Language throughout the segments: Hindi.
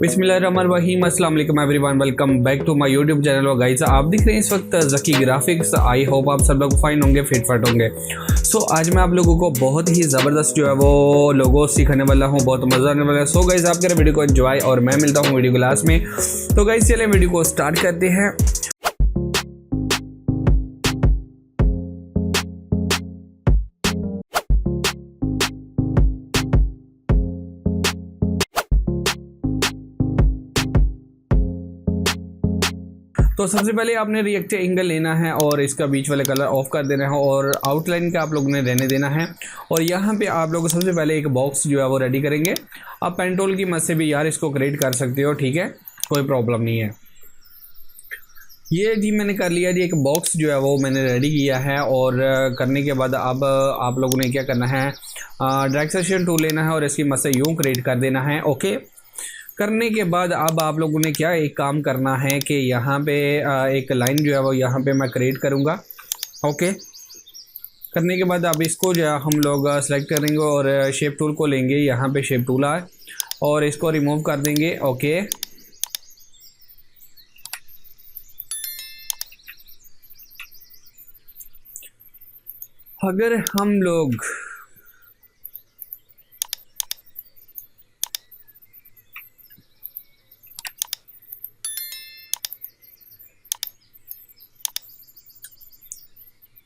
बिस्मिल्लाहिर्रहमानिर्रहीम, अस्सलाम वालेकुम everyone, welcome back to my YouTube channel. और गाइस आप दिख रहे हैं इस वक्त ज़की ग्राफिक्स। आई होप आप सब लोग फाइन होंगे, फिट फाट होंगे। सो आज मैं आप लोगों को बहुत ही ज़बरदस्त जो है वो लोगो सिखाने वाला हूँ, बहुत मज़ा आने वाला है। सो गाइस आप करें वीडियो को एंजॉय और मैं मिलता हूँ वीडियो क्लास में। तो गाइस चलिए वीडियो को स्टार्ट करते हैं। तो सबसे पहले आपने रिएक्ट एंगल लेना है और इसका बीच वाले कलर ऑफ कर देना है और आउटलाइन का आप लोगों ने रहने देना है। और यहाँ पे आप लोग सबसे पहले एक बॉक्स जो है वो रेडी करेंगे। आप पेन टूल की मदद से भी यार इसको क्रिएट कर सकते हो, ठीक है, कोई प्रॉब्लम नहीं है। ये जी मैंने कर लिया जी, एक बॉक्स जो है वो मैंने रेडी किया है। और करने के बाद अब आप लोगों ने क्या करना है, ड्रैग सेक्शन टूल लेना है और इसकी मदद से यूँ क्रिएट कर देना है। ओके, करने के बाद अब आप लोगों ने क्या एक काम करना है कि यहाँ पे एक लाइन जो है वो यहाँ पे मैं क्रिएट करूँगा। ओके, करने के बाद अब इसको जो है हम लोग सेलेक्ट करेंगे और शेप टूल को लेंगे। यहाँ पे शेप टूल है और इसको रिमूव कर देंगे। ओके, अगर हम लोग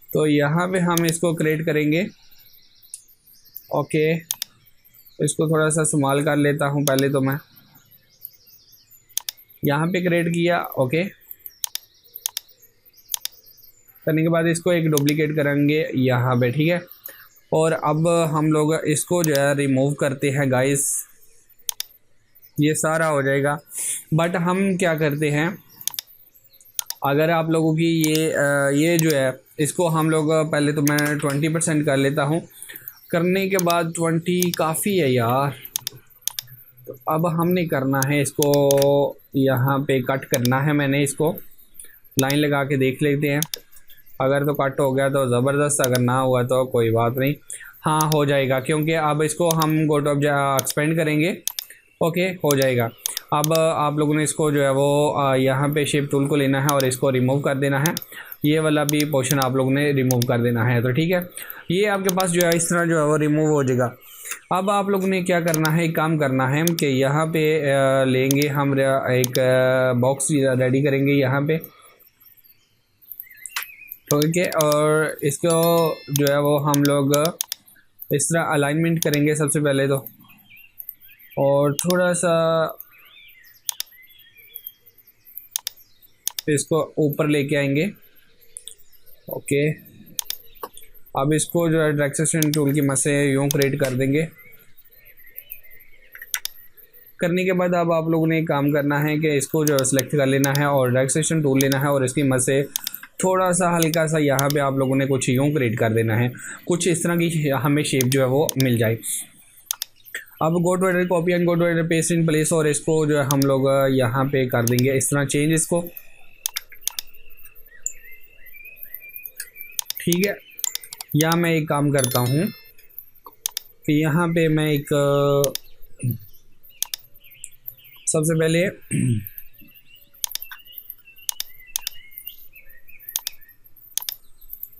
तो यहाँ पे हम इसको क्रिएट करेंगे। ओके, इसको थोड़ा सा संभाल कर लेता हूँ। पहले तो मैं यहाँ पे क्रिएट किया। ओके, करने के बाद इसको एक डुप्लीकेट करेंगे यहाँ पे, ठीक है। और अब हम लोग इसको जो है रिमूव करते हैं गाइस, ये सारा हो जाएगा। बट हम क्या करते हैं, अगर आप लोगों की ये जो है इसको हम लोग पहले तो मैं 20% कर लेता हूँ। करने के बाद 20 काफ़ी है यार। तो अब हमने करना है इसको यहाँ पे कट करना है। मैंने इसको लाइन लगा के देख लेते हैं, अगर तो कट हो गया तो ज़बरदस्त, अगर ना हुआ तो कोई बात नहीं। हाँ हो जाएगा, क्योंकि अब इसको हम गो टू एक्सपेंड करेंगे। ओके, हो जाएगा। अब आप लोगों ने इसको जो है वो यहाँ पे शेप टूल को लेना है और इसको रिमूव कर देना है। ये वाला भी पोर्शन आप लोगों ने रिमूव कर देना है। तो ठीक है, ये आपके पास जो है इस तरह जो है वो रिमूव हो जाएगा। अब आप लोगों ने क्या करना है, एक काम करना है कि यहाँ पे लेंगे हम एक बॉक्स रेडी करेंगे यहाँ पे, ठीक है। और इसको जो है वो हम लोग इस तरह अलाइनमेंट करेंगे सबसे पहले तो, और थोड़ा सा इसको ऊपर लेके आएंगे। ओके, अब इसको जो है ड्रैग सेक्शन टूल की मदद से यूँ क्रिएट कर देंगे। करने के बाद अब आप लोगों ने एक काम करना है कि इसको जो है सिलेक्ट कर लेना है और ड्रैग सेक्शन टूल लेना है और इसकी मदद से थोड़ा सा हल्का सा यहाँ पे आप लोगों ने कुछ यूँ क्रिएट कर देना है, कुछ इस तरह की हमें शेप जो है वो मिल जाए। अब go to edit copy and go to edit paste in place और इसको जो है हम लोग यहाँ पे कर देंगे इस तरह चेंज इसको, ठीक है। या मैं एक काम करता हूँ कि यहाँ पे मैं एक सबसे पहले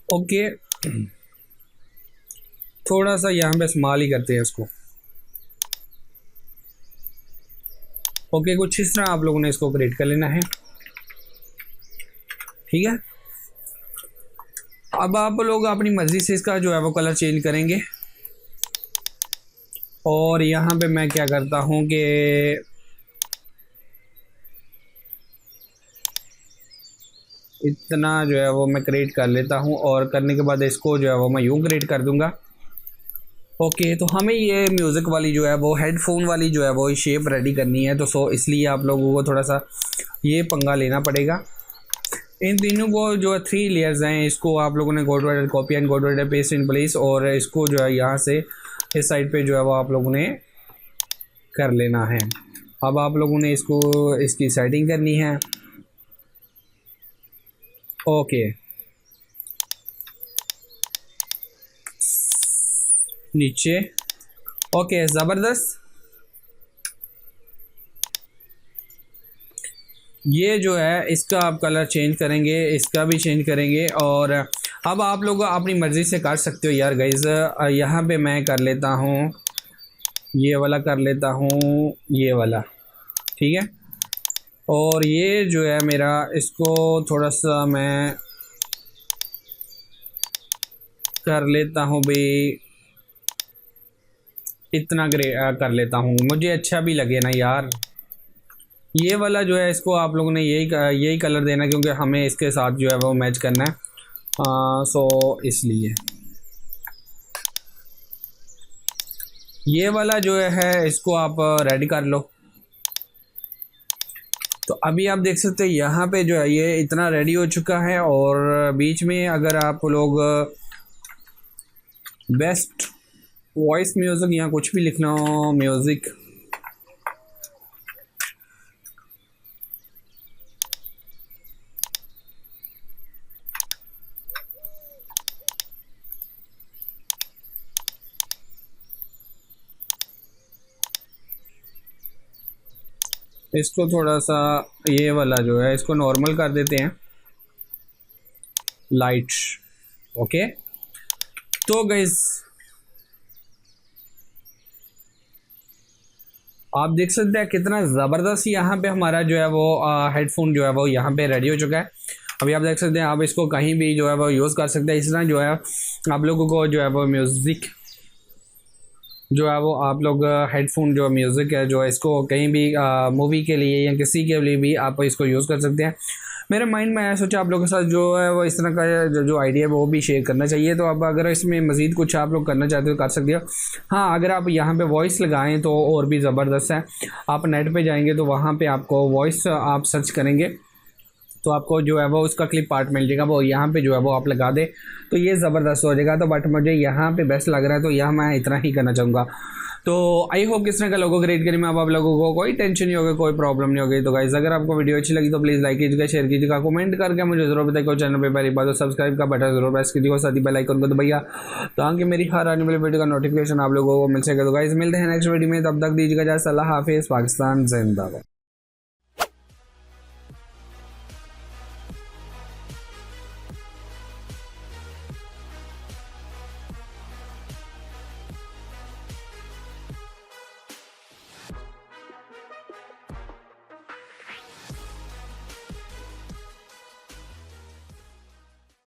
ओके थोड़ा सा यहाँ पे स्मॉल ही करते हैं इसको। ओके, कुछ इस तरह आप लोगों ने इसको क्रिएट कर लेना है, ठीक है। अब आप लोग अपनी मर्ज़ी से इसका जो है वो कलर चेंज करेंगे। और यहाँ पे मैं क्या करता हूँ कि इतना जो है वो मैं क्रिएट कर लेता हूँ और करने के बाद इसको जो है वो मैं यूँ क्रिएट कर दूँगा। ओके, तो हमें ये म्यूज़िक वाली जो है वो हेडफोन वाली जो है वो शेप रेडी करनी है। तो सो इसलिए आप लोगों को थोड़ा सा ये पंगा लेना पड़ेगा। इन तीनों को जो है 3 लेयर्स हैं, इसको आप लोगों ने go to edit copy and go to edit paste in place और इसको जो है यहाँ से इस साइड पे जो है वो आप लोगों ने कर लेना है। अब आप लोगों ने इसको इसकी सेटिंग करनी है। ओके, नीचे। ओके, ज़बरदस्त। ये जो है इसका आप कलर चेंज करेंगे, इसका भी चेंज करेंगे। और अब आप लोग अपनी मर्ज़ी से कर सकते हो यार गाइस। यहाँ पे मैं कर लेता हूँ, ये वाला कर लेता हूँ, ये वाला, ठीक है। और ये जो है मेरा, इसको थोड़ा सा मैं कर लेता हूँ भाई, इतना ग्रे कर लेता हूँ, मुझे अच्छा भी लगे ना यार। ये वाला जो है इसको आप लोगों ने यही कलर देना, क्योंकि हमें इसके साथ जो है वो मैच करना है। सो इसलिए ये वाला जो है इसको आप रेडी कर लो। तो अभी आप देख सकते हैं यहाँ पे जो है ये इतना रेडी हो चुका है। और बीच में अगर आप लोग बेस्ट वॉइस म्यूज़िक या कुछ भी लिखना हो, म्यूज़िक, इसको थोड़ा सा ये वाला जो है इसको नॉर्मल कर देते हैं, लाइट। ओके, तो गाइस आप देख सकते हैं कितना ज़बरदस्त यहाँ पे हमारा जो है वो हेडफोन जो है वो यहाँ पे रेडी हो चुका है। अभी आप देख सकते हैं, आप इसको कहीं भी जो है वो यूज़ कर सकते हैं। इस तरह जो है आप लोगों को जो है वो म्यूज़िक जो है वो आप लोग हेडफोन जो म्यूज़िक है जो इसको कहीं भी मूवी के लिए या किसी के लिए भी आप इसको यूज़ कर सकते हैं। मेरे माइंड में आया, सोचा आप लोगों के साथ जो है वो इस तरह का जो आइडिया है वो भी शेयर करना चाहिए। तो अब अगर इसमें मज़ीद कुछ आप लोग करना चाहते हो कर सकते हो। हाँ, अगर आप यहाँ पे वॉइस लगाएं तो और भी ज़बरदस्त है। आप नेट पे जाएंगे तो वहाँ पे आपको वॉइस आप सर्च करेंगे तो आपको जो है वो उसका क्लिप पार्ट मिल जाएगा, वो यहाँ पे जो है वो आप लगा दे तो ये ज़बरदस्त हो जाएगा। तो बट मुझे यहाँ पे बेस्ट लग रहा है तो यह मैं इतना ही करना चाहूँगा। तो आई होप किस तरह का लोगो क्रिएट करें मैं, अब आप लोगों को कोई टेंशन नहीं होगी, कोई प्रॉब्लम नहीं होगी। तो गाइस अगर आपको वीडियो अच्छी लगी तो प्लीज़ लाइक कीजिएगा, शेयर कीजिएगा, कमेंट करके मुझे जरूर बताइए। चैनल पे पहली बात तो सब्सक्राइब का बटन जरूर प्रेस कीजिएगा, साथ ही बेल आइकन को दबाइए ताकि मेरी हर आने वाली वीडियो का नोटिफिकेशन आप लोगों को मिल सके। तो गाइस मिलते हैं नेक्स्ट वीडियो में, तब तक दीजिएगा जय, अल्लाह हाफिज़, पाकिस्तान जिंदाबाद।